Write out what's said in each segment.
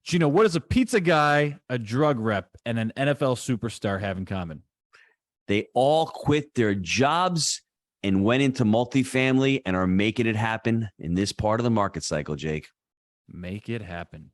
Gino, what does a pizza guy, a drug rep, and an NFL superstar have in common? They all quit their jobs and went into multifamily and are making it happen in this part of the market cycle, Jake. Make it happen.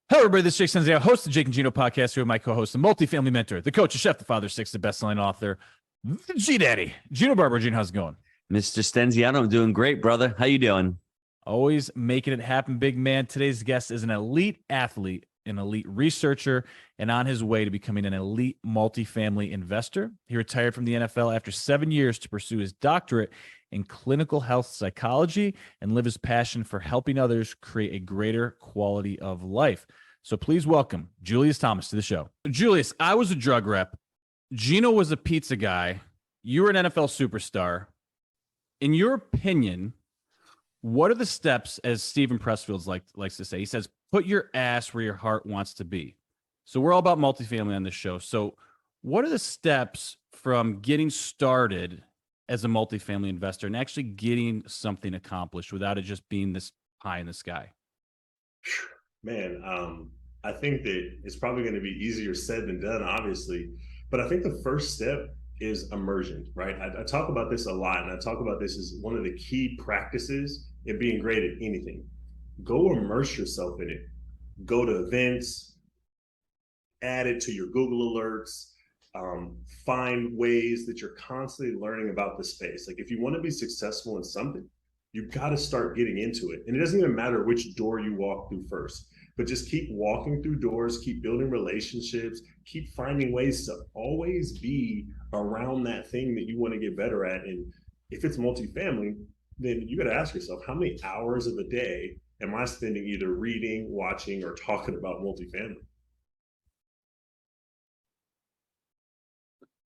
Hello, everybody. This is Jake Senzio, host of the Jake and Gino podcast, here with my co-host, the multifamily mentor, the coach, the chef, the father, six, the best-selling author, the G-Daddy, Gino Barber. Gino, how's it going? Mr. Stenziano, I'm doing great, brother. How you doing? Always making it happen, big man. Today's guest is an elite athlete, an elite researcher, and on his way to becoming an elite multifamily investor. He retired from the NFL after 7 years to pursue his doctorate in clinical health psychology and live his passion for helping others create a greater quality of life. So please welcome Julius Thomas to the show. Julius, I was a drug rep. Gino was a pizza guy. You were an NFL superstar. In your opinion, what are the steps, as Stephen Pressfield likes to say? He says, put your ass where your heart wants to be. So we're all about multifamily on this show. So what are the steps from getting started as a multifamily investor and actually getting something accomplished without it just being this pie in the sky? Man, I think that it's probably going to be easier said than done, obviously. But I think the first step is immersion, right? I talk about this a lot, and I talk about this as one of the key practices in being great at anything. Go immerse yourself in it. Go to events, add it to your Google alerts, find ways that you're constantly learning about the space. Like if you want to be successful in something, you've got to start getting into it. And it doesn't even matter which door you walk through first, but just keep walking through doors, keep building relationships, keep finding ways to always be around that thing that you want to get better at. And if it's multifamily, then you got to ask yourself, how many hours of a day am I spending either reading, watching, or talking about multifamily?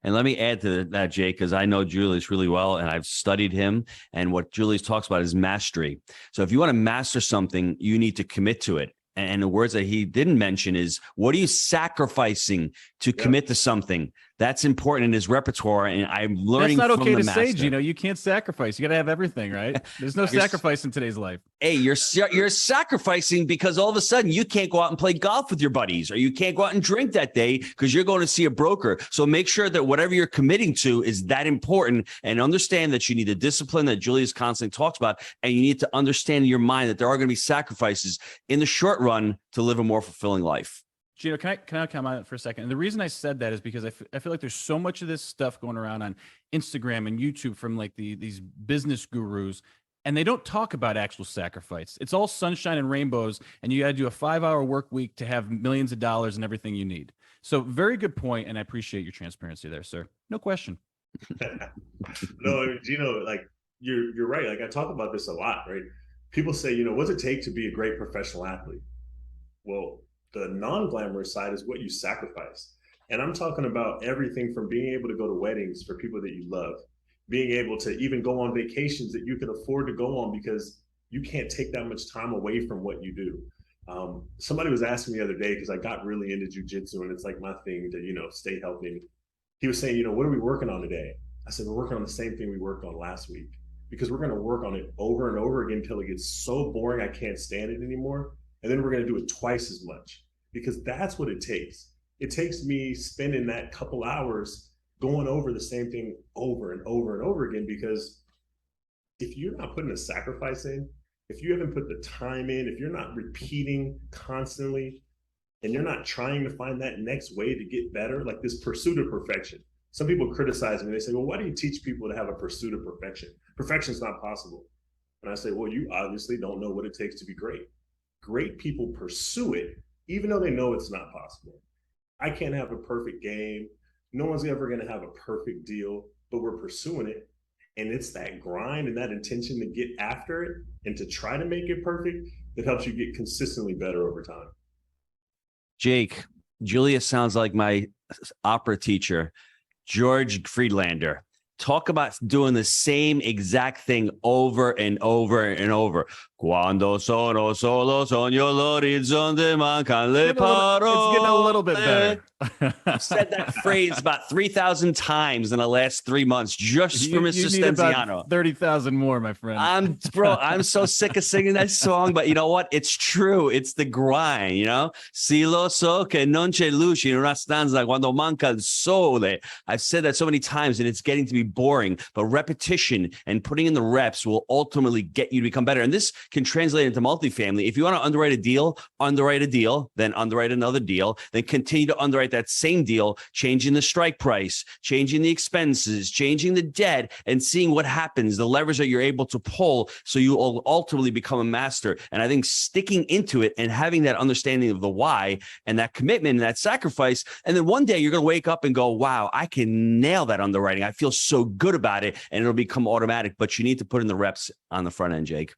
And let me add to that, Jake, because I know Julius really well, and I've studied him. And what Julius talks about is mastery. So if you want to master something, you need to commit to it. And the words that he didn't mention is, what are you sacrificing to commit to something? That's important in his repertoire, and I'm learning from the master. That's not okay to say, Gino. You can't sacrifice. You got to have everything, right? There's no sacrifice in today's life. Hey, you're sacrificing because all of a sudden you can't go out and play golf with your buddies, or you can't go out and drink that day because you're going to see a broker. So make sure that whatever you're committing to is that important, and understand that you need the discipline that Julius constantly talks about, and you need to understand in your mind that there are going to be sacrifices in the short run to live a more fulfilling life. Gino, can I comment on it for a second? And the reason I said that is because I feel like there's so much of this stuff going around on Instagram and YouTube from like these business gurus, and they don't talk about actual sacrifice. It's all sunshine and rainbows, and you got to do a 5-hour work week to have millions of dollars and everything you need. So very good point, and I appreciate your transparency there, sir. No question. No, Gino, like you're right. Like I talk about this a lot, right? People say, what's it take to be a great professional athlete? Well, the non-glamorous side is what you sacrifice. And I'm talking about everything from being able to go to weddings for people that you love, being able to even go on vacations that you can afford to go on because you can't take that much time away from what you do. Somebody was asking me the other day, because I got really into jujitsu and it's like my thing to, stay healthy. He was saying, what are we working on today? I said, we're working on the same thing we worked on last week, because we're going to work on it over and over again until it gets so boring I can't stand it anymore. And then we're going to do it twice as much, because that's what it takes. It takes me spending that couple hours going over the same thing over and over and over again, because if you're not putting a sacrifice in, if you haven't put the time in, if you're not repeating constantly, and you're not trying to find that next way to get better, like this pursuit of perfection. Some people criticize me. They say, well, why do you teach people to have a pursuit of perfection? Perfection is not possible. And I say, well, you obviously don't know what it takes to be great. Great people pursue it, even though they know it's not possible. I can't have a perfect game. No one's ever going to have a perfect deal, but we're pursuing it. And it's that grind and that intention to get after it and to try to make it perfect that helps you get consistently better over time. Jake, Julius sounds like my opera teacher, George Friedlander. Talk about doing the same exact thing over and over and over. Quando sono solo sogno l'orizzonte mancan le parole. It's getting a little bit better. I've said that phrase about 3,000 times in the last 3 months just for Mr. You need Stenziano. about 30,000 more, my friend. I'm so sick of singing that song, but you know what? It's true. It's the grind, you know? Si lo so che non c'è luce in una stanza quando manca il sole. I've said that so many times and it's getting to be boring, but repetition and putting in the reps will ultimately get you to become better. And this can translate into multifamily. If you want to underwrite a deal, then underwrite another deal, then continue to underwrite that same deal, changing the strike price, changing the expenses, changing the debt, and seeing what happens, the levers that you're able to pull so you will ultimately become a master. And I think sticking into it and having that understanding of the why and that commitment and that sacrifice, and then one day you're going to wake up and go, wow, I can nail that underwriting. I feel so good about it, and it'll become automatic, but you need to put in the reps on the front end, Jake.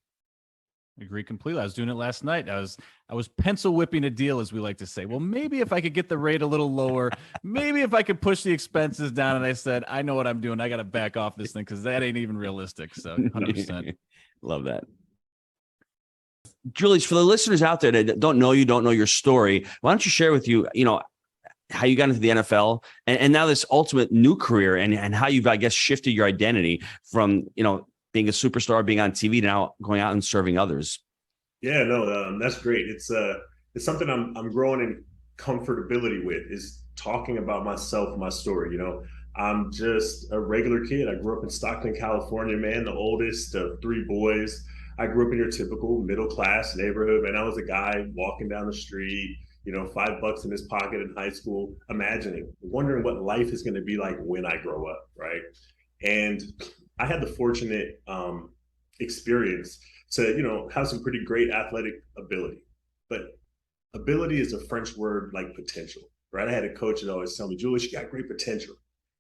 Agree completely. I was doing it last night. I was pencil whipping a deal, as we like to say. Well, maybe if I could get the rate a little lower, maybe if I could push the expenses down. And I said, I know what I'm doing. I got to back off this thing because that ain't even realistic. So 100%. Love that. Julius, for the listeners out there that don't know you, don't know your story, why don't you share with you, how you got into the NFL and now this ultimate new career and how you've, I guess, shifted your identity from, being a superstar, being on TV, now going out and serving others. Yeah, no, that's great. It's something I'm growing in comfortability with, is talking about myself, my story. I'm just a regular kid. I grew up in Stockton, California, man, the oldest of 3 boys. I grew up in your typical middle class neighborhood, man. I was a guy walking down the street, $5 in his pocket in high school, wondering what life is going to be like when I grow up, right? And I had the fortunate experience to, have some pretty great athletic ability. But ability is a French word like potential, right? I had a coach that always tell me, Julius, you got great potential.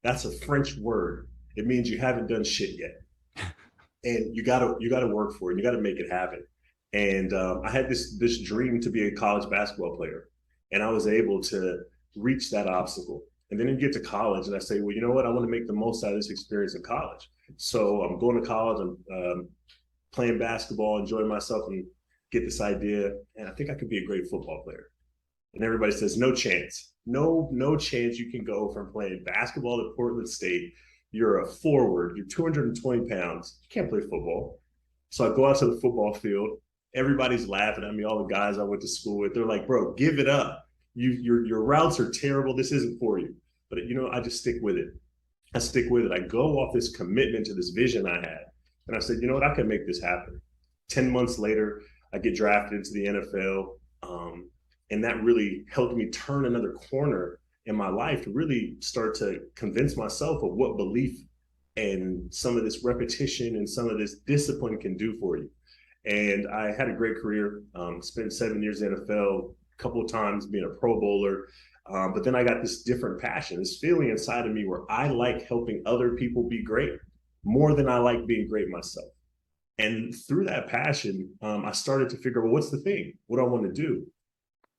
That's a French word. It means you haven't done shit yet. And you gotta work for it. You gotta make it happen. And I had this dream to be a college basketball player. And I was able to reach that obstacle. And then you get to college and I say, well, you know what? I want to make the most out of this experience in college. So I'm going to college, I'm playing basketball, enjoying myself, and get this idea. And I think I could be a great football player. And everybody says, no chance. No chance you can go from playing basketball at Portland State. You're a forward. You're 220 pounds. You can't play football. So I go out to the football field. Everybody's laughing at me, all the guys I went to school with. They're like, bro, give it up. Your routes are terrible. This isn't for you. But, I just stick with it. I stick with it. I go off this commitment to this vision I had. And I said, you know what? I can make this happen. 10 months later, I get drafted into the NFL. And that really helped me turn another corner in my life to really start to convince myself of what belief and some of this repetition and some of this discipline can do for you. And I had a great career, spent 7 years in the NFL, a couple of times being a Pro Bowler. But then I got this different passion, this feeling inside of me where I like helping other people be great more than I like being great myself. And through that passion, I started to figure, well, what's the thing? What do I want to do?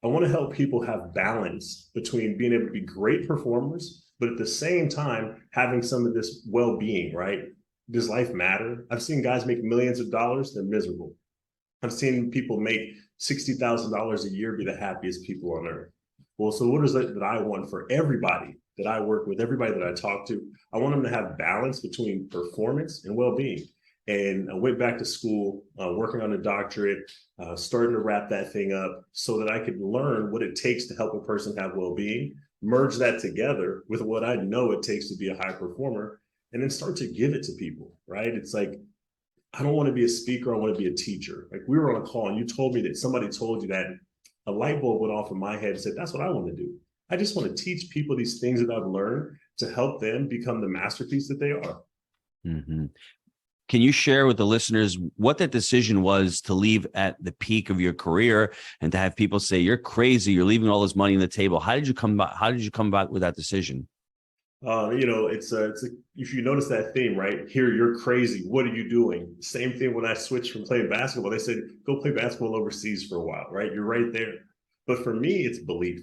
I want to help people have balance between being able to be great performers, but at the same time, having some of this well-being, right? Does life matter? I've seen guys make millions of dollars, they're miserable. I've seen people make $60,000 a year be the happiest people on earth. Well, so what is it that I want for everybody that I work with, everybody that I talk to? I want them to have balance between performance and well-being. And I went back to school, working on a doctorate, starting to wrap that thing up so that I could learn what it takes to help a person have well-being, merge that together with what I know it takes to be a high performer, and then start to give it to people, right? It's like, I don't want to be a speaker, I want to be a teacher. Like, we were on a call and you told me that somebody told you that, a light bulb went off in my head and said, that's what I want to do. I just want to teach people these things that I've learned to help them become the masterpiece that they are. Mm-hmm. Can you share with the listeners what that decision was to leave at the peak of your career and to have people say, you're crazy, you're leaving all this money on the table? How did you come about with that decision? It's if you notice that theme, right here, you're crazy. What are you doing? Same thing when I switched from playing basketball. They said, go play basketball overseas for a while, right? You're right there. But for me, it's belief.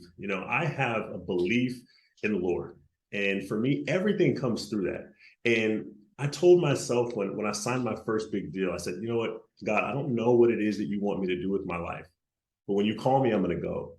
I have a belief in the Lord. And for me, everything comes through that. And I told myself when I signed my first big deal, I said, you know what, God, I don't know what it is that you want me to do with my life. But when you call me, I'm going to go.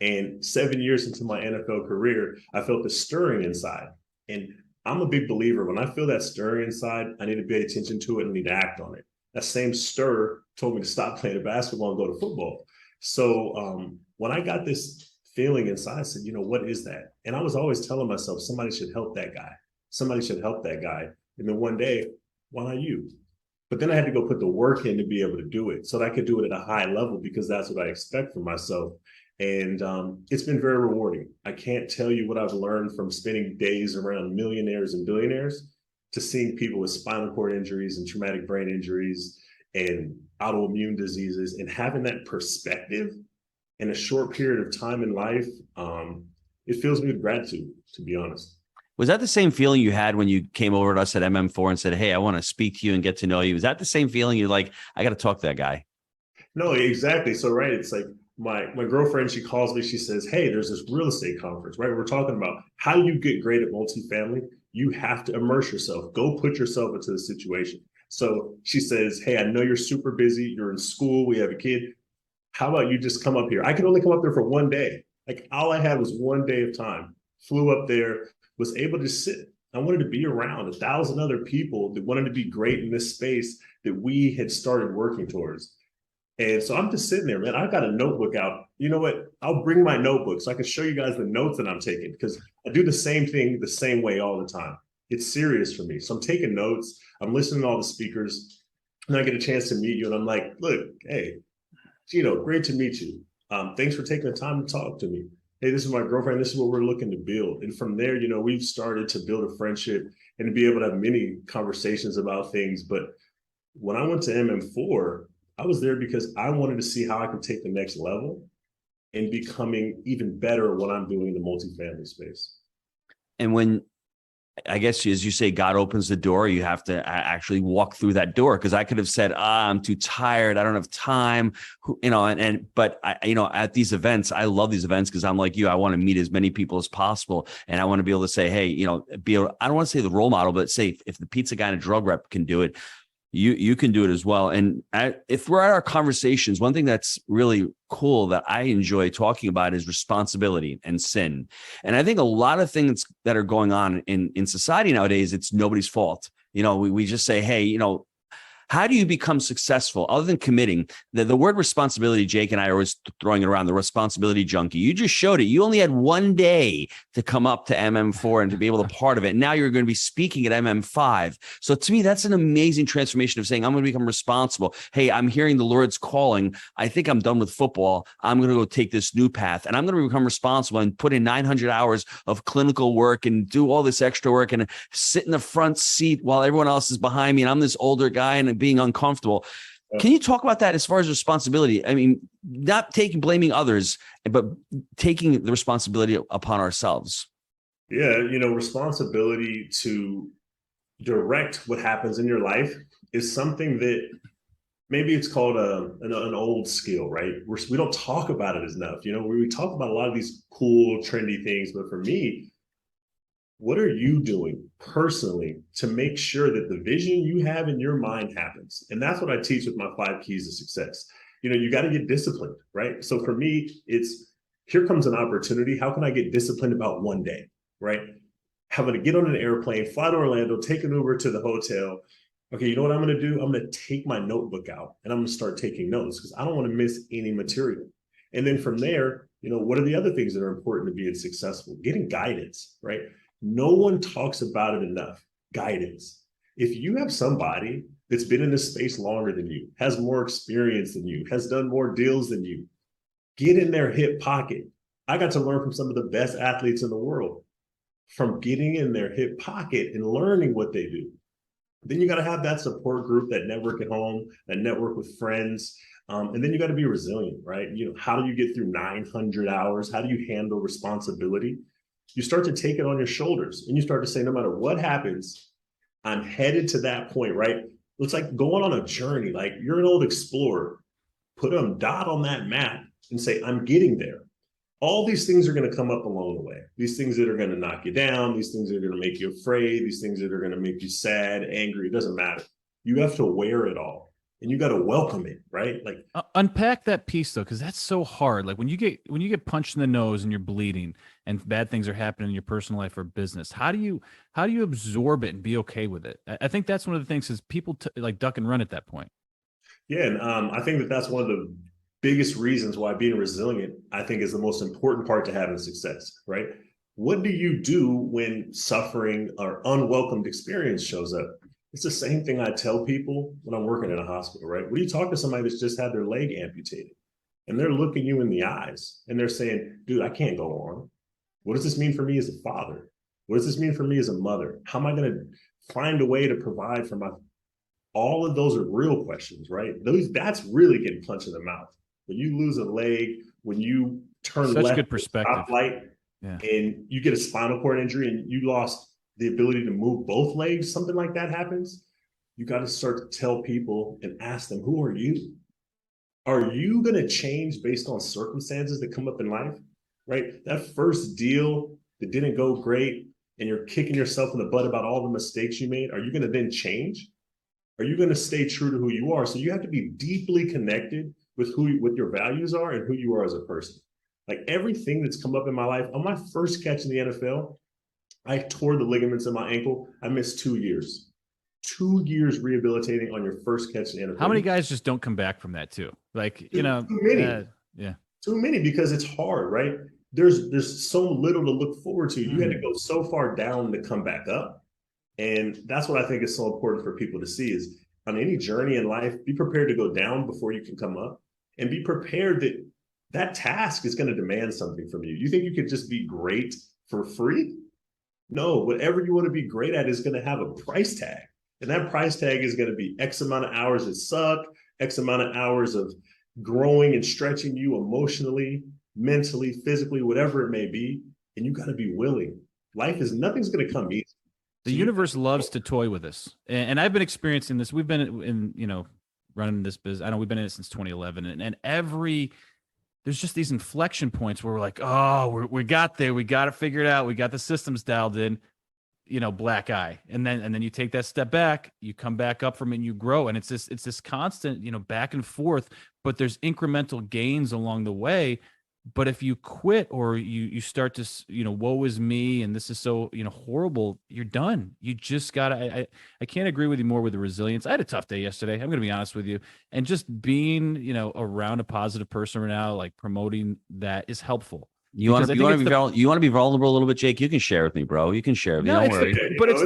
And 7 years into my NFL career, I felt the stirring inside. And I'm a big believer. When I feel that stirring inside, I need to pay attention to it and need to act on it. That same stir told me to stop playing basketball and go to football. So when I got this feeling inside, I said, what is that? And I was always telling myself, somebody should help that guy. Somebody should help that guy. And then one day, why not you? But then I had to go put the work in to be able to do it so that I could do it at a high level, because that's what I expect from myself. And it's been very rewarding. I can't tell you what I've learned from spending days around millionaires and billionaires to seeing people with spinal cord injuries and traumatic brain injuries and autoimmune diseases, and having that perspective in a short period of time in life. It fills me with gratitude, to be honest. Was that the same feeling you had when you came over to us at MM4 and said, hey, I want to speak to you and get to know you? Was that the same feeling? You're like, I got to talk to that guy? No, exactly. So, right. It's like my girlfriend, she calls me, she says, hey, there's this real estate conference, right? We're talking about how you get great at multifamily. You have to immerse yourself. Go put yourself into the situation. So she says, hey, I know you're super busy. You're in school. We have a kid. How about you just come up here? I could only come up there for one day. Like, all I had was one day of time. Flew up there, was able to sit. I wanted to be around 1,000 other people that wanted to be great in this space that we had started working towards. And so I'm just sitting there, man. I've got a notebook out. You know what? I'll bring my notebook so I can show you guys the notes that I'm taking, because I do the same thing the same way all the time. It's serious for me. So I'm taking notes. I'm listening to all the speakers, and I get a chance to meet you. And I'm like, look, hey, Gino, great to meet you. Thanks for taking the time to talk to me. Hey, this is my girlfriend. This is what we're looking to build. And from there, we've started to build a friendship and to be able to have many conversations about things. But when I went to MM4, I was there because I wanted to see how I could take the next level and becoming even better at what I'm doing in the multifamily space. And when, I guess, as you say, God opens the door, you have to actually walk through that door. Because I could have said, I'm too tired, I don't have time, but at these events, I love these events because I'm like you, I want to meet as many people as possible. And I want to be able to say, hey, I don't want to say the role model, but say if the pizza guy and a drug rep can do it, you can do it as well. And if we're at our conversations, one thing that's really cool that I enjoy talking about is responsibility and sin. And I think a lot of things that are going on in society nowadays, it's nobody's fault. We just say, hey, how do you become successful other than committing? The word responsibility, Jake and I are always throwing it around, the responsibility junkie. You just showed it. You only had one day to come up to MM4 and to be able to part of it. Now you're going to be speaking at MM5. So to me, that's an amazing transformation of saying, I'm going to become responsible. Hey, I'm hearing the Lord's calling. I think I'm done with football. I'm going to go take this new path, and I'm going to become responsible and put in 900 hours of clinical work and do all this extra work and sit in the front seat while everyone else is behind me. And I'm this older guy and being uncomfortable. Can you talk about that as far as responsibility? I mean, not blaming others, but taking the responsibility upon ourselves. Yeah, responsibility to direct what happens in your life is something that maybe it's called an old skill, right? We don't talk about it enough. We talk about a lot of these cool, trendy things, but for me, what are you doing personally to make sure that the vision you have in your mind happens? And that's what I teach with my 5 keys to success. You got to get disciplined, right? So for me, it's here comes an opportunity. How can I get disciplined about one day, right? Having to get on an airplane, fly to Orlando, take an Uber to the hotel. Okay, you know what I'm going to do? I'm going to take my notebook out and I'm going to start taking notes because I don't want to miss any material. And then from there, what are the other things that are important to being successful? Getting guidance, right? No one talks about it enough. Guidance. If you have somebody that's been in this space longer than you, has more experience than you, has done more deals than you, get in their hip pocket. I got to learn from some of the best athletes in the world from getting in their hip pocket and learning what they do. Then you got to have that support group, that network at home, that network with friends. And then you got to be resilient, right? How do you get through 900 hours? How do you handle responsibility? You start to take it on your shoulders and you start to say, no matter what happens, I'm headed to that point, right? It's like going on a journey. Like you're an old explorer. Put a dot on that map and say, I'm getting there. All these things are going to come up along the way. These things that are going to knock you down, these things that are going to make you afraid, these things that are going to make you sad, angry, it doesn't matter. You have to wear it all and you got to welcome it, right? Like unpack that piece though, because that's so hard. Like when you get punched in the nose and you're bleeding and bad things are happening in your personal life or business, how do you absorb it and be okay with it? I think that's one of the things is people like duck and run at that point. Yeah, and I think that that's one of the biggest reasons why being resilient, I think, is the most important part to having success, right? What do you do when suffering or unwelcomed experience shows up? It's the same thing I tell people when I'm working in a hospital, right? When you talk to somebody that's just had their leg amputated and they're looking you in the eyes and they're saying, dude, I can't go on. What does this mean for me as a father? What does this mean for me as a mother? How am I going to find a way to provide for my, all of those are real questions, right? That's really getting punched in the mouth. When you lose a leg, when you turn such left good perspective, stoplight, yeah, and you get a spinal cord injury and you lost the ability to move both legs, something like that happens, you got to start to tell people and ask them, who are you? Are you going to change based on circumstances that come up in life, right? That first deal that didn't go great and you're kicking yourself in the butt about all the mistakes you made, are you going to then change? Are you going to stay true to who you are? So you have to be deeply connected with what your values are and who you are as a person. Like everything that's come up in my life, on my first catch in the NFL, I tore the ligaments in my ankle. I missed 2 years. 2 years rehabilitating on your first catch in the NFL. How many guys just don't come back from that too? Like, you know, too many. Yeah. Too many because it's hard, right? There's so little to look forward to. You had to go so far down to come back up. And that's what I think is so important for people to see is on any journey in life, be prepared to go down before you can come up and be prepared that that task is going to demand something from you. You think you could just be great for free? No, whatever you want to be great at is going to have a price tag. And that price tag is going to be X amount of hours that suck, X amount of hours of growing and stretching you emotionally, mentally, physically, whatever it may be. And you got to be willing. Nothing's going to come easy. The universe loves to toy with us. And I've been experiencing this. We've been in running this business. I know we've been in it since 2011. And there's just these inflection points where we're like, oh, we got there. We got it figured out. We got the systems dialed in, black eye. And then you take that step back, you come back up from it and you grow. And it's this constant, back and forth, but there's incremental gains along the way. But if you quit or you start to, woe is me, and this is so, horrible, you're done. You just gotta, I can't agree with you more with the resilience. I had a tough day yesterday. I'm going to be honest with you. And just being, around a positive person right now, like promoting that is helpful. You want to be vulnerable a little bit, Jake? You can share with me, bro. You can share with me. Don't worry. But it's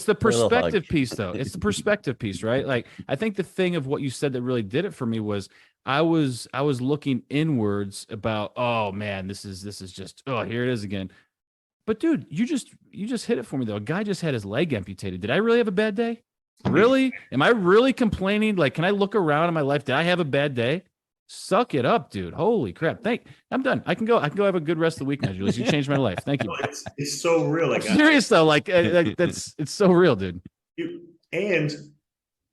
the perspective piece, though. It's the perspective piece, right? Like, I think the thing of what you said that really did it for me was I was looking inwards about, oh man, this is just, oh, here it is again. But dude, you just hit it for me though. A guy just had his leg amputated. Did I really have a bad day? Really? Am I really complaining? Like, can I look around in my life? Did I have a bad day? Suck it up, dude. Holy crap. I'm done. I can go have a good rest of the week now, Julius. You changed my life. Thank you. It's so real. Like, I'm serious though. It's so real, dude. And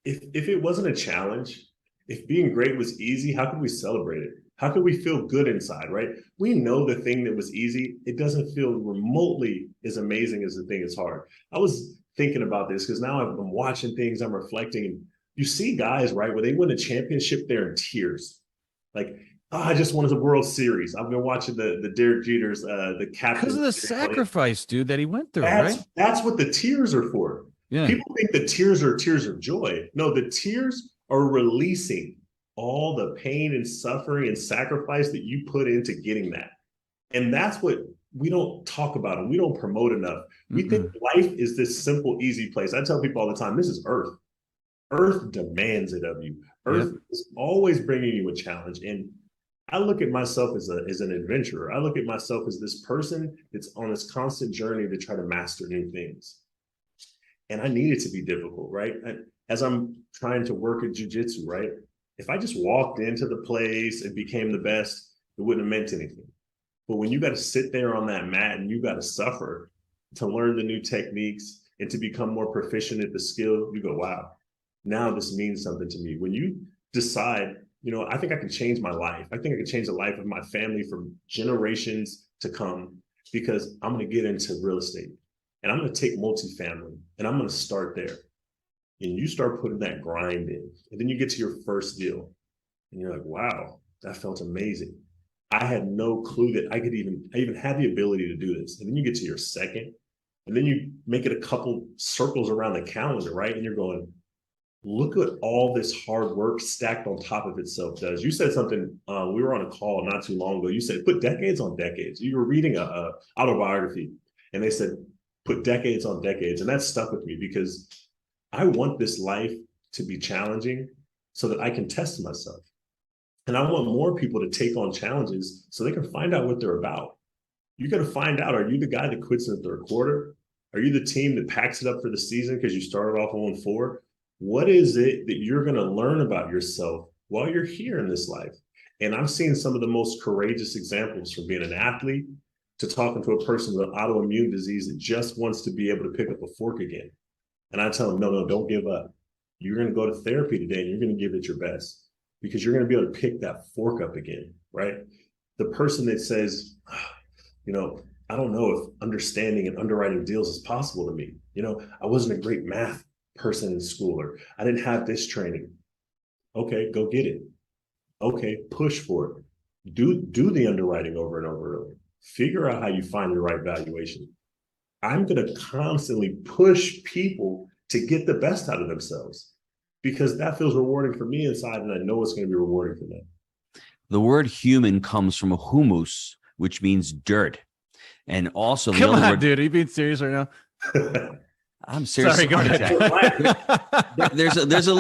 if it wasn't a challenge, if being great was easy, how could we celebrate it? How could we feel good inside, right? We know the thing that was easy, it doesn't feel remotely as amazing as the thing that's hard. I was thinking about this because now I'm watching things, I'm reflecting, and you see guys, right, where they win a championship, they're in tears. Like, I just won the World Series. I've been watching the Derek Jeters, the captain. Because of the sacrifice, dude, that he went through, right? That's what the tears are for. Yeah. People think the tears are tears of joy. No, the tears are releasing all the pain and suffering and sacrifice that you put into getting that. And that's what we don't talk about and we don't promote enough. We think life is this simple, easy place. I tell people all the time, this is Earth. Earth demands it of you. Earth is always bringing you a challenge. And I look at myself as an adventurer. I look at myself as this person that's on this constant journey to try to master new things. And I need it to be difficult, right? As I'm trying to work at jiu-jitsu, right? If I just walked into the place and became the best, it wouldn't have meant anything. But when you got to sit there on that mat and you got to suffer to learn the new techniques and to become more proficient at the skill, you go, wow, now this means something to me. When you decide I think I can change my life. I think I can change the life of my family from generations to come, because I'm going to get into real estate and I'm going to take multifamily and I'm going to start there. And you start putting that grind in, and then you get to your first deal and you're like, wow, that felt amazing. I had no clue that I even had the ability to do this. And then you get to your second, and then you make it a couple circles around the calendar, right? And you're going, look at all this hard work stacked on top of itself does. You said something, we were on a call not too long ago. You said, put decades on decades. You were reading a autobiography, and they said, put decades on decades. And that stuck with me, because I want this life to be challenging so that I can test myself. And I want more people to take on challenges so they can find out what they're about. You got to find out, are you the guy that quits in the third quarter? Are you the team that packs it up for the season because you started off 0-4? What is it that you're going to learn about yourself while you're here in this life? And I've seen some of the most courageous examples, from being an athlete to talking to a person with an autoimmune disease that just wants to be able to pick up a fork again. And I tell them, no, don't give up. You're going to go to therapy today and you're going to give it your best, because you're going to be able to pick that fork up again, right? The person that says, I don't know if understanding and underwriting deals is possible to me. I wasn't a great math person in school, or I didn't have this training. Okay, go get it. Okay, push for it. Do the underwriting over and over. Figure out how you find the right valuation. I'm going to constantly push people to get the best out of themselves, because that feels rewarding for me inside, and I know it's going to be rewarding for them. The word human comes from humus, which means dirt. And also, come on, dude, are you being serious right now? I'm serious. Sorry, go ahead. There's a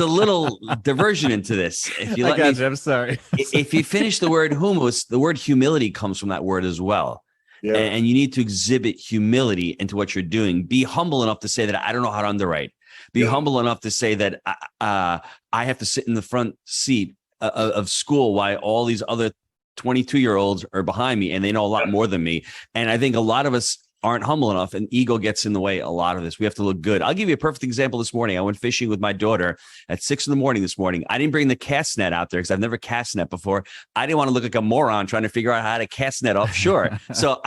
little diversion into this. If you let me, I'm sorry. If you finish the word humus, the word humility comes from that word as well. Yeah. And you need to exhibit humility into what you're doing. Be humble enough to say that I don't know how to underwrite. Be humble enough to say that I have to sit in the front seat of school while all these other 22-year-olds are behind me and they know a lot more than me. And I think a lot of us aren't humble enough, and ego gets in the way a lot of this. We have to look good. I'll give you a perfect example. This morning, I went fishing with my daughter at 6 a.m. this morning. I didn't bring the cast net out there because I've never cast net before. I didn't want to look like a moron trying to figure out how to cast net offshore. So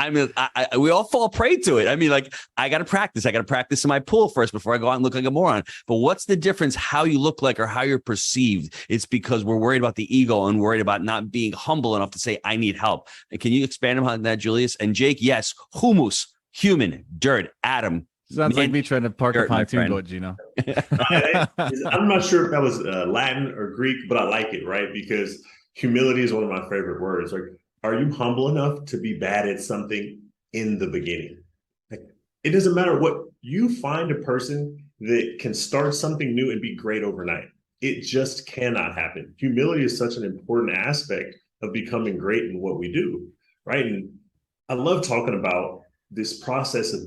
we all fall prey to it. I mean, like, I got to practice. I got to practice in my pool first before I go out and look like a moron. But what's the difference? How you look like or how you're perceived? It's because we're worried about the ego and worried about not being humble enough to say, I need help. And can you expand on that, Julius? And Jake, yes, humus. Human, dirt, atom. Sounds like me trying to park a pontoon boat, Gino. I'm not sure if that was Latin or Greek, but I like it, right? Because humility is one of my favorite words. Like, are you humble enough to be bad at something in the beginning? Like, it doesn't matter what you find a person that can start something new and be great overnight. It just cannot happen. Humility is such an important aspect of becoming great in what we do, right? And I love talking about this process of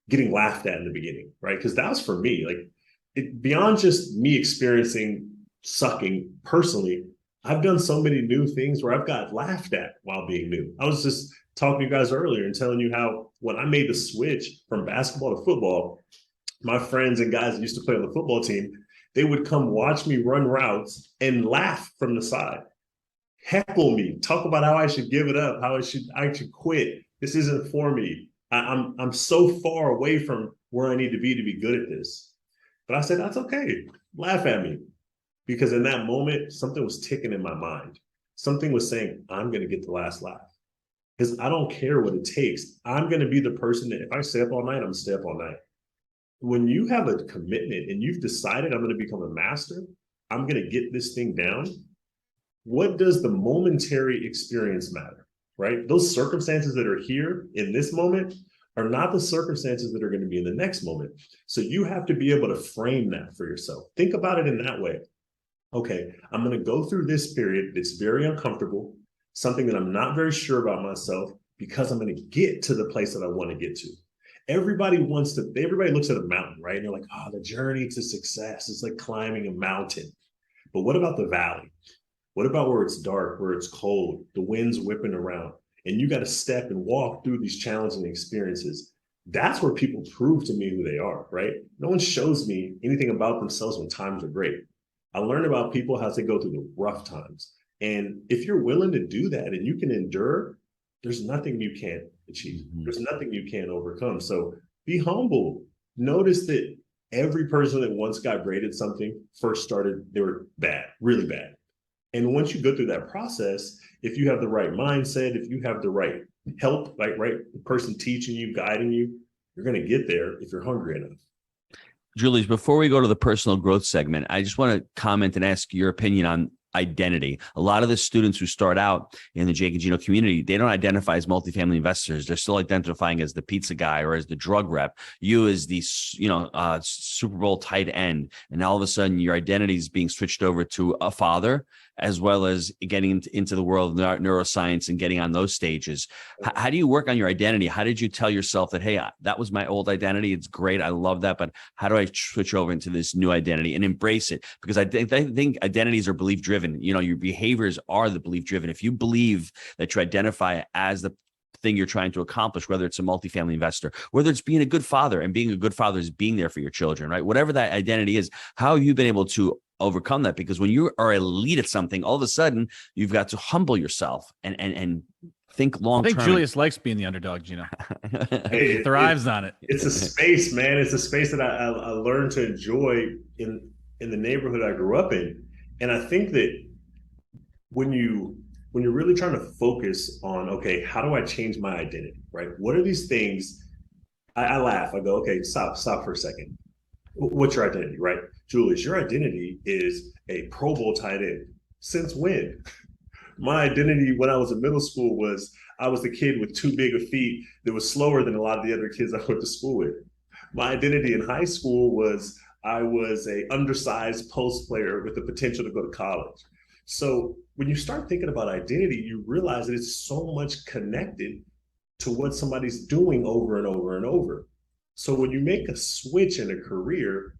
getting laughed at in the beginning, right? Because that was for me, like, beyond just me experiencing sucking personally, I've done so many new things where I've got laughed at while being new. I was just talking to you guys earlier and telling you how when I made the switch from basketball to football, my friends and guys that used to play on the football team, they would come watch me run routes and laugh from the side, heckle me, talk about how I should give it up, how I should quit. This isn't for me. I'm so far away from where I need to be good at this. But I said, that's okay. Laugh at me. Because in that moment, something was ticking in my mind. Something was saying, I'm going to get the last laugh. Because I don't care what it takes. I'm going to be the person that if I stay up all night, I'm going to stay up all night. When you have a commitment and you've decided I'm going to become a master, I'm going to get this thing down, what does the momentary experience matter? Right? Those circumstances that are here in this moment are not the circumstances that are going to be in the next moment. So you have to be able to frame that for yourself. Think about it in that way. Okay, I'm going to go through this period that's very uncomfortable, something that I'm not very sure about myself, because I'm going to get to the place that I want to get to. Everybody looks at a mountain, right? And they're like, oh, the journey to success is like climbing a mountain. But what about the valley? What about where it's dark, where it's cold, the wind's whipping around, and you got to step and walk through these challenging experiences? That's where people prove to me who they are, right? No one shows me anything about themselves when times are great. I learned about people how to go through the rough times. And if you're willing to do that and you can endure, there's nothing you can't achieve. There's nothing you can't overcome. So be humble. Notice that every person that once got great at something first started, they were bad, really bad. And once you go through that process, if you have the right mindset, if you have the right help, like right person teaching you, guiding you, you're going to get there if you're hungry enough. Julius, before we go to the personal growth segment, I just want to comment and ask your opinion on identity. A lot of the students who start out in the Jake and Gino community, they don't identify as multifamily investors. They're still identifying as the pizza guy or as the drug rep. You as the Super Bowl tight end, and all of a sudden your identity is being switched over to a father, as well as getting into the world of neuroscience and getting on those stages. How do you work on your identity? How did you tell yourself that, hey, that was my old identity, it's great, I love that, but how do I switch over into this new identity and embrace it? Because I think identities are belief driven. Your behaviors are the belief driven. If you believe that you identify as the thing you're trying to accomplish, whether it's a multifamily investor, whether it's being a good father, and being a good father is being there for your children, right? Whatever that identity is, how have you been able to overcome that? Because when you are elite at something, all of a sudden you've got to humble yourself and think long term. I think Julius likes being the underdog, Gino. He thrives on it. It's a space, man. It's a space that I learned to enjoy in the neighborhood I grew up in. And I think that when you're really trying to focus on, okay, how do I change my identity, right? What are these things? I laugh. I go, okay, stop for a second. What's your identity, right? Julius, your identity is a Pro Bowl tight end. Since when? My identity when I was in middle school was I was the kid with too big of feet that was slower than a lot of the other kids I went to school with. My identity in high school was I was a undersized post player with the potential to go to college. So when you start thinking about identity, you realize that it's so much connected to what somebody's doing over and over and over. So when you make a switch in a career,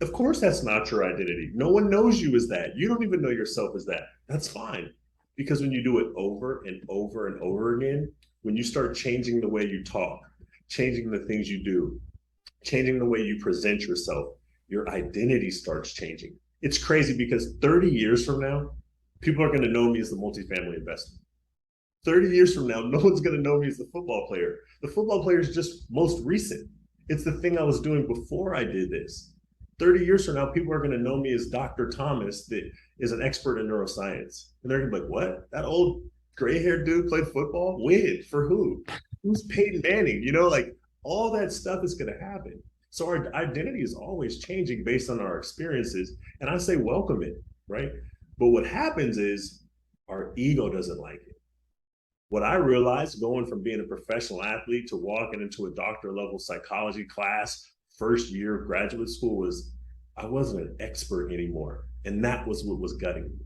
of course, that's not your identity. No one knows you as that. You don't even know yourself as that. That's fine. Because when you do it over and over and over again, when you start changing the way you talk, changing the things you do, changing the way you present yourself, your identity starts changing. It's crazy because 30 years from now, people are going to know me as the multifamily investor. 30 years from now, no one's going to know me as the football player. The football player is just most recent. It's the thing I was doing before I did this. 30 years from now, people are going to know me as Dr. Thomas, that is an expert in neuroscience. And they're going to be like, what? That old gray-haired dude played football? When? For who? Who's Peyton Manning? Like all that stuff is going to happen. So our identity is always changing based on our experiences. And I say welcome it, right? But what happens is our ego doesn't like it. What I realized going from being a professional athlete to walking into a doctor level psychology class, first year of graduate school, was I wasn't an expert anymore. And that was what was gutting me.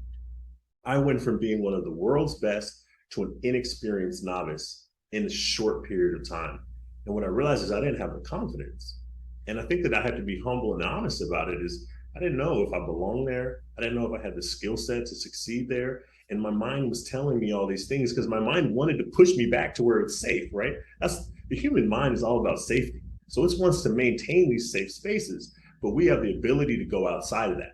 I went from being one of the world's best to an inexperienced novice in a short period of time. And what I realized is I didn't have the confidence. And I think that I had to be humble and honest about it. Is I didn't know if I belonged there. I didn't know if I had the skill set to succeed there. And my mind was telling me all these things because my mind wanted to push me back to where it's safe, right? The human mind is all about safety. So it wants to maintain these safe spaces, but we have the ability to go outside of that.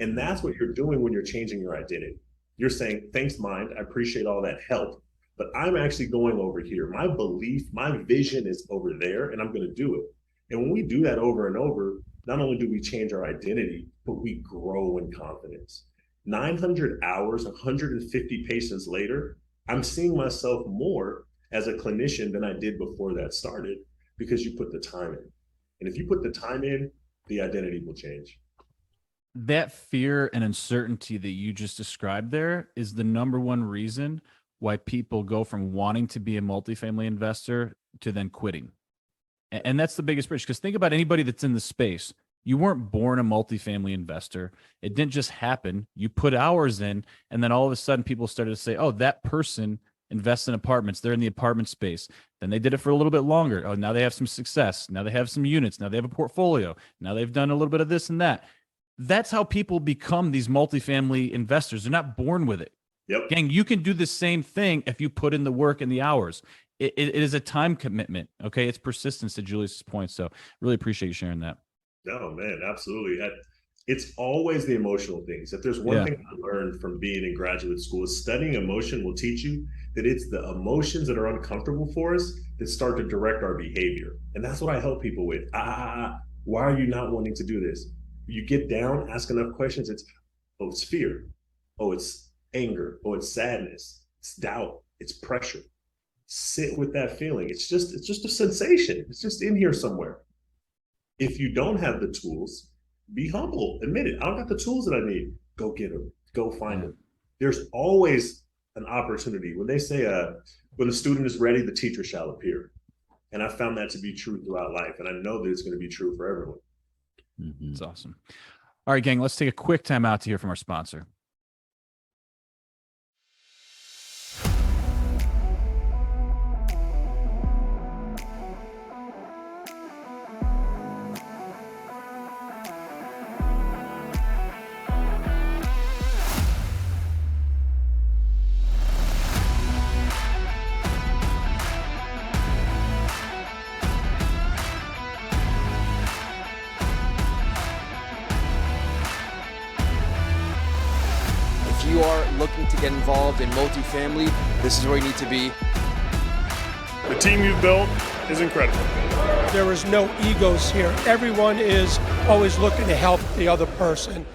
And that's what you're doing when you're changing your identity. You're saying, thanks, mind, I appreciate all that help, but I'm actually going over here. My belief, my vision is over there, and I'm going to do it. And when we do that over and over, not only do we change our identity, but we grow in confidence. 900 hours, 150 patients later, I'm seeing myself more as a clinician than I did before that started, because you put the time in. And if you put the time in, the identity will change. That fear and uncertainty that you just described there is the number one reason why people go from wanting to be a multifamily investor to then quitting. And that's the biggest bridge. Because think about anybody that's in the space. You weren't born a multifamily investor. It didn't just happen. You put hours in, and then all of a sudden people started to say, oh, that person invests in apartments. They're in the apartment space. Then they did it for a little bit longer. Oh, now they have some success. Now they have some units. Now they have a portfolio. Now they've done a little bit of this and that. That's how people become these multifamily investors. They're not born with it. Yep. Gang, you can do the same thing if you put in the work and the hours. It is a time commitment. Okay. It's persistence, to Julius's point. So really appreciate you sharing that. No, man, absolutely. It's always the emotional things. If there's one thing I learned from being in graduate school, is studying emotion will teach you that it's the emotions that are uncomfortable for us that start to direct our behavior. And that's what I help people with. Why are you not wanting to do this? You get down, ask enough questions. It's fear. Oh, it's anger. Oh, it's sadness. It's doubt. It's pressure. Sit with that feeling. It's just a sensation. It's just in here somewhere. If you don't have the tools, be humble. Admit it. I don't got the tools that I need. Go get them. Go find them. There's always an opportunity. When they say, when the student is ready, the teacher shall appear. And I found that to be true throughout life. And I know that it's going to be true for everyone. That's awesome. All right, gang, let's take a quick time out to hear from our sponsor. If you are looking to get involved in multifamily, this is where you need to be. The team you've built is incredible. There is no egos here. Everyone is always looking to help the other person.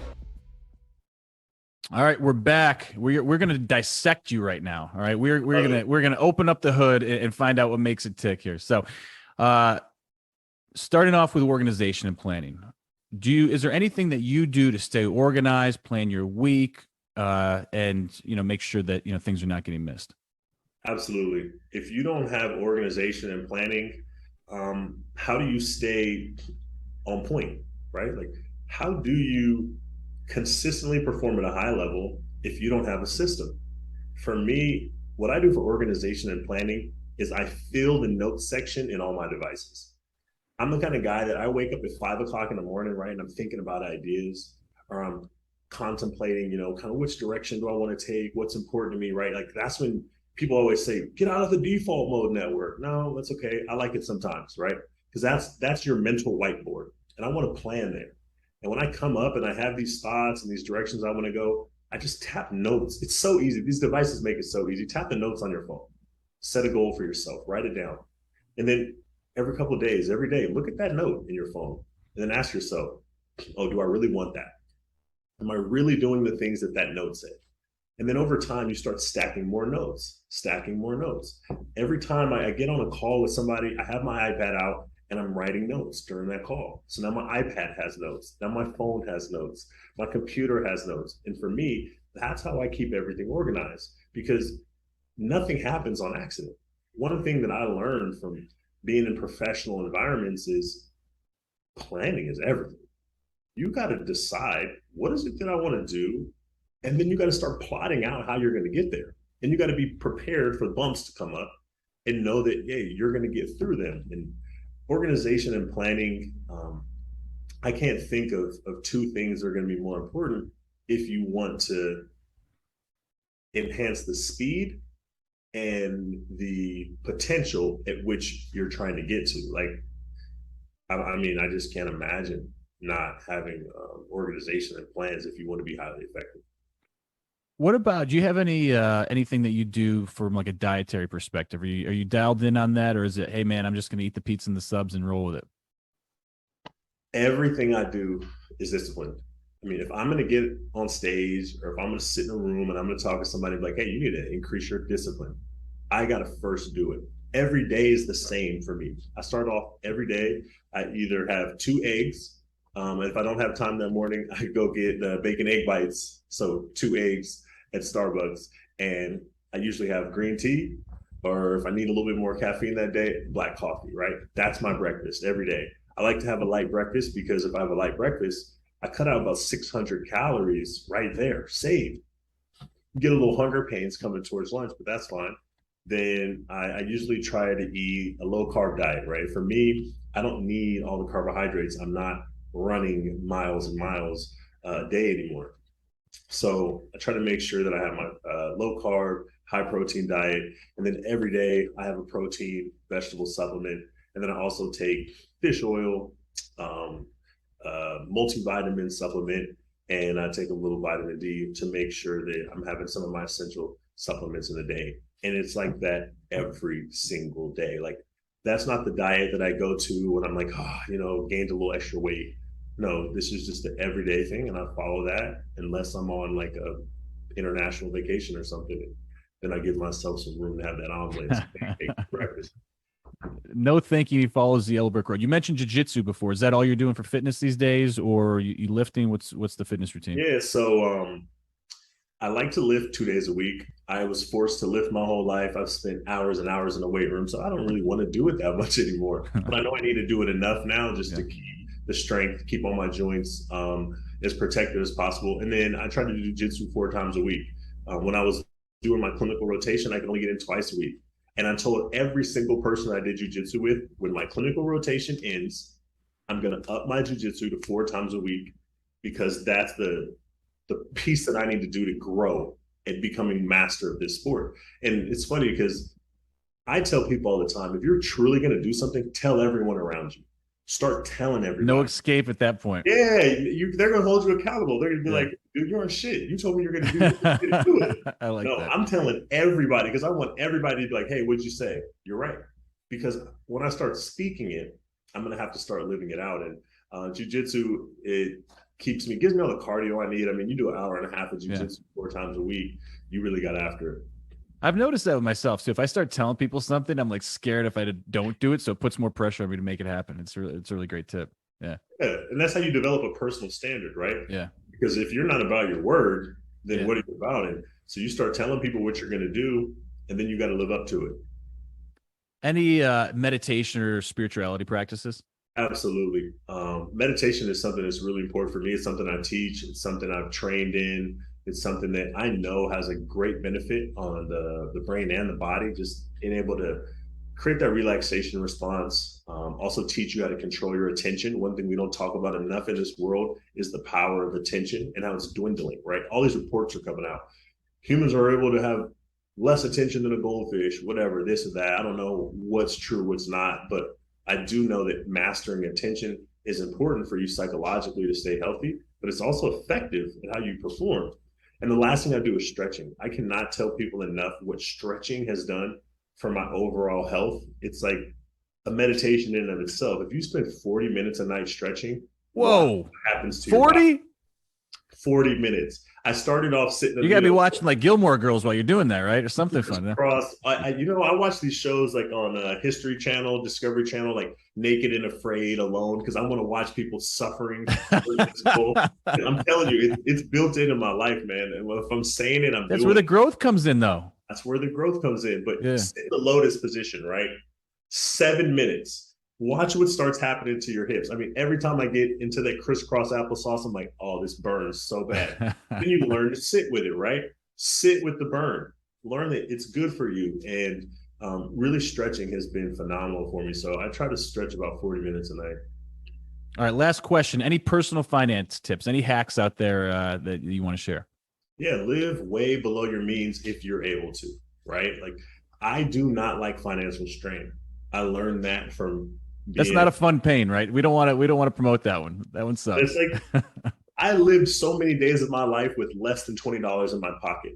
All right, we're back. We're going to dissect you right now. All right, we're going to open up the hood and find out what makes it tick here. So, starting off with organization and planning, is there anything that you do to stay organized, plan your week, and make sure that things are not getting missed? Absolutely. If you don't have organization and planning, how do you stay on point, right? Like, how do you consistently perform at a high level if you don't have a system? For me, what I do for organization and planning is I fill the notes section in all my devices. I'm the kind of guy that I wake up at 5 o'clock in the morning, right? And I'm thinking about ideas, or I'm contemplating, kind of which direction do I want to take? What's important to me, right? Like, that's when people always say, get out of the default mode network. No, that's okay. I like it sometimes, right? Because that's your mental whiteboard. And I want to plan there. And when I come up and I have these thoughts and these directions I want to go, I just tap notes. It's so easy. These devices make it so easy. Tap the notes on your phone. Set a goal for yourself. Write it down. And then every couple of days, every day, look at that note in your phone. And then ask yourself, oh, do I really want that? Am I really doing the things that note said? And then over time, you start stacking more notes. Every time I get on a call with somebody, I have my iPad out and I'm writing notes during that call. So now my iPad has notes. Now my phone has notes. My computer has notes. And for me, that's how I keep everything organized, because nothing happens on accident. One thing that I learned from being in professional environments is planning is everything. You got to decide, what is it that I want to do? And then you got to start plotting out how you're going to get there. And you got to be prepared for bumps to come up and know that, hey, you're going to get through them. And organization and planning, I can't think of two things that are going to be more important if you want to enhance the speed and the potential at which you're trying to get to. Like, I mean, I just can't imagine not having organization and plans if you want to be highly effective. What about, do you have anything that you do from like a dietary perspective? Are you dialed in on that, or is it, hey man, I'm just going to eat the pizza and the subs and roll with it? Everything I do is disciplined. I mean, if I'm going to get on stage, or if I'm going to sit in a room and I'm going to talk to somebody like, hey, you need to increase your discipline, I got to first do it. Every day is the same for me. I start off every day. I either have 2 eggs. If I don't have time that morning, I go get bacon egg bites. So 2 eggs at Starbucks. And I usually have green tea, or if I need a little bit more caffeine that day, black coffee, right? That's my breakfast every day. I like to have a light breakfast, because if I have a light breakfast, I cut out about 600 calories right there, saved. Get a little hunger pains coming towards lunch, but that's fine. Then I usually try to eat a low carb diet, right? For me, I don't need all the carbohydrates. I'm not running miles and miles a day anymore. So I try to make sure that I have my low carb, high protein diet. And then every day I have a protein vegetable supplement. And then I also take fish oil, multivitamin supplement, and I take a little vitamin D to make sure that I'm having some of my essential supplements in the day. And it's like that every single day. Like, that's not the diet that I go to when I'm like, gained a little extra weight. No, this is just the everyday thing, and I follow that unless I'm on like a international vacation or something. Then I give myself some room to have that omelet for breakfast. No thinking, he follows the yellow brick road. You mentioned jiu-jitsu before. Is that all you're doing for fitness these days, or you lifting? What's the fitness routine? Yeah, so I like to lift 2 days a week. I was forced to lift my whole life. I've spent hours and hours in the weight room, so I don't really want to do it that much anymore. But I know I need to do it enough now just to keep the strength, keep all my joints as protected as possible. And then I try to do jiu-jitsu 4 times a week. When I was doing my clinical rotation, I could only get in twice a week. And I told every single person I did jiu-jitsu with, when my clinical rotation ends, I'm going to up my jiu-jitsu to 4 times a week, because that's the piece that I need to do to grow and becoming master of this sport. And it's funny because I tell people all the time, if you're truly going to do something, tell everyone around you. Start telling everybody. No escape at that point. Yeah, they're going to hold you accountable. They're going to be like, dude, you're on shit. You told me you're going to do it. You're gonna do it. I like that. I'm telling everybody, because I want everybody to be like, hey, what'd you say? You're right. Because when I start speaking it, I'm going to have to start living it out. And jiu-jitsu, it gives me all the cardio I need. I mean, you do an hour and a half of jiu-jitsu 4 times a week, you really got after it. I've noticed that with myself too. If I start telling people something, I'm like scared if I don't do it. So it puts more pressure on me to make it happen. It's a really great tip. Yeah. And that's how you develop a personal standard, right? Yeah. Because if you're not about your word, then what are you about? And so you start telling people what you're going to do, and then you got to live up to it. Any meditation or spirituality practices? Absolutely. Meditation is something that's really important for me. It's something I teach. It's something I've trained in. It's something that I know has a great benefit on the brain and the body, just being able to create that relaxation response. Also teach you how to control your attention. One thing we don't talk about enough in this world is the power of attention and how it's dwindling, right? All these reports are coming out. Humans are able to have less attention than a goldfish, whatever, this or that. I don't know what's true, what's not, but I do know that mastering attention is important for you psychologically to stay healthy, but it's also effective in how you perform. And the last thing I do is stretching. I cannot tell people enough what stretching has done for my overall health. It's like a meditation in and of itself. If you spend 40 minutes a night stretching, what happens to 40? 40 minutes. I started off sitting. You got to be watching like Gilmore Girls while you're doing that, right? Or something fun. I watch these shows like on History Channel, Discovery Channel, like Naked and Afraid, Alone, because I want to watch people suffering. I'm telling you, it's built into my life, man. And if I'm saying it, that's where the growth comes in, though. That's where the growth comes in. But sit in the lotus position, right? 7 minutes. Watch what starts happening to your hips. I mean, every time I get into that crisscross applesauce, I'm like, oh, this burns so bad. Then you learn to sit with it, right? Sit with the burn. Learn that it's good for you. And really stretching has been phenomenal for me. So I try to stretch about 40 minutes a night. All right, last question. Any personal finance tips, any hacks out there that you want to share? Yeah, live way below your means if you're able to, right? Like, I do not like financial strain. I learned that from that's not a fun pain, right? We don't want to promote that one. That one sucks. It's like I lived so many days of my life with less than $20 in my pocket.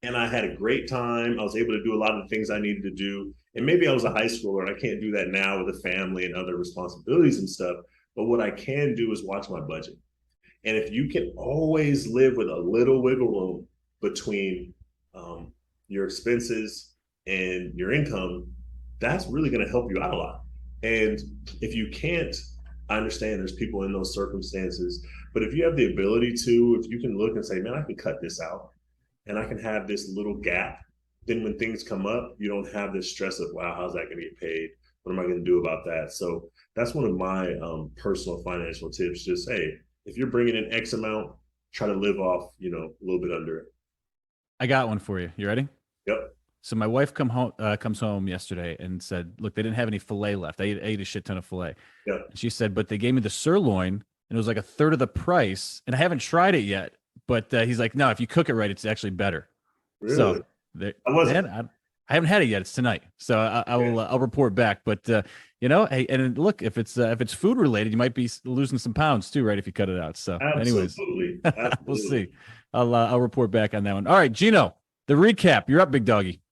And I had a great time. I was able to do a lot of the things I needed to do. And maybe I was a high schooler and I can't do that now with a family and other responsibilities and stuff. But what I can do is watch my budget. And if you can always live with a little wiggle room between your expenses and your income, that's really going to help you out a lot. And if you can't, I understand there's people in those circumstances, but if you have the ability to, if you can look and say, man, I can cut this out and I can have this little gap, then when things come up, you don't have this stress of, wow, how's that going to get paid? What am I going to do about that? So that's one of my personal financial tips. Just, hey, if you're bringing in X amount, try to live off, a little bit under it. I got one for you. You ready? Yep. So my wife comes home yesterday and said, look, they didn't have any filet left. I ate a shit ton of filet. Yeah. And she said, but they gave me the sirloin and it was like a third of the price. And I haven't tried it yet. But he's like, no, if you cook it right, it's actually better. Really? So I haven't had it yet. It's tonight. So I'll report back. But You know, hey, and look, if it's food related, you might be losing some pounds too, right? If you cut it out. So, anyways, we'll see. I'll report back on that one. All right, Gino, the recap. You're up, big doggy.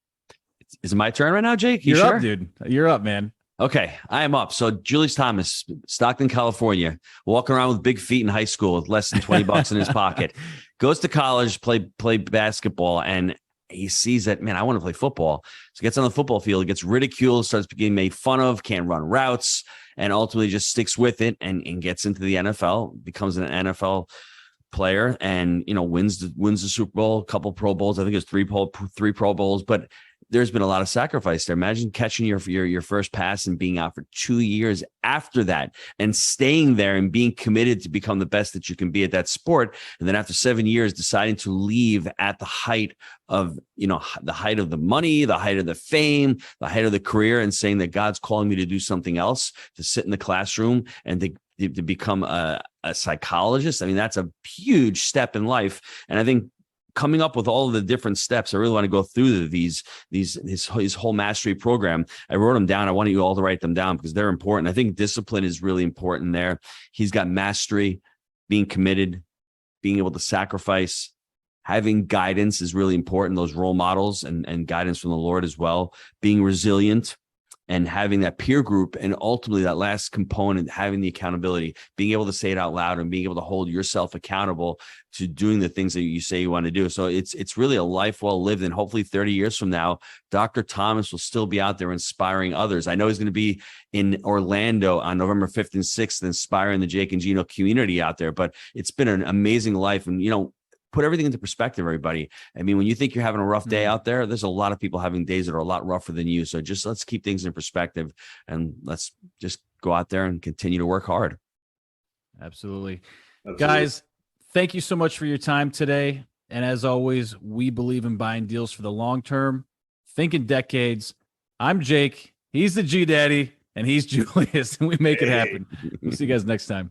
Is it my turn right now, Jake? You're sure? up, dude. You're up, man. Okay, I am up. So Julius Thomas, Stockton, California, walking around with big feet in high school with less than $20 in his pocket, goes to college, play basketball, and he sees that, man, I want to play football. So he gets on the football field, gets ridiculed, starts getting made fun of, can't run routes, and ultimately just sticks with it and gets into the NFL, becomes an NFL player, and wins the Super Bowl, a couple Pro Bowls. I think it's three Pro Bowls, but there's been a lot of sacrifice there. Imagine catching your first pass and being out for 2 years after that and staying there and being committed to become the best that you can be at that sport. And then after 7 years, deciding to leave at the height of, the height of the money, the height of the fame, the height of the career, and saying that God's calling me to do something else, to sit in the classroom and to become a psychologist. I mean, that's a huge step in life. And I think coming up with all of the different steps, I really want to go through his whole mastery program. I wrote them down. I want you all to write them down because they're important. I think discipline is really important there. He's got mastery, being committed, being able to sacrifice, having guidance is really important. Those role models and guidance from the Lord as well, being resilient, and having that peer group, and ultimately that last component, having the accountability, being able to say it out loud and being able to hold yourself accountable to doing the things that you say you want to do. So it's really a life well lived. And hopefully 30 years from now, Dr. Thomas will still be out there inspiring others. I know he's going to be in Orlando on November 5th and 6th, inspiring the Jake and Gino community out there. But it's been an amazing life. And, put everything into perspective, everybody. I mean, when you think you're having a rough day out there's a lot of people having days that are a lot rougher than you. So just let's keep things in perspective and let's just go out there and continue to work hard. Absolutely. Guys, thank you so much for your time today. And as always, we believe in buying deals for the long term. Think in decades. I'm Jake. He's the G Daddy, and he's Julius, and we make it happen. We'll see you guys next time.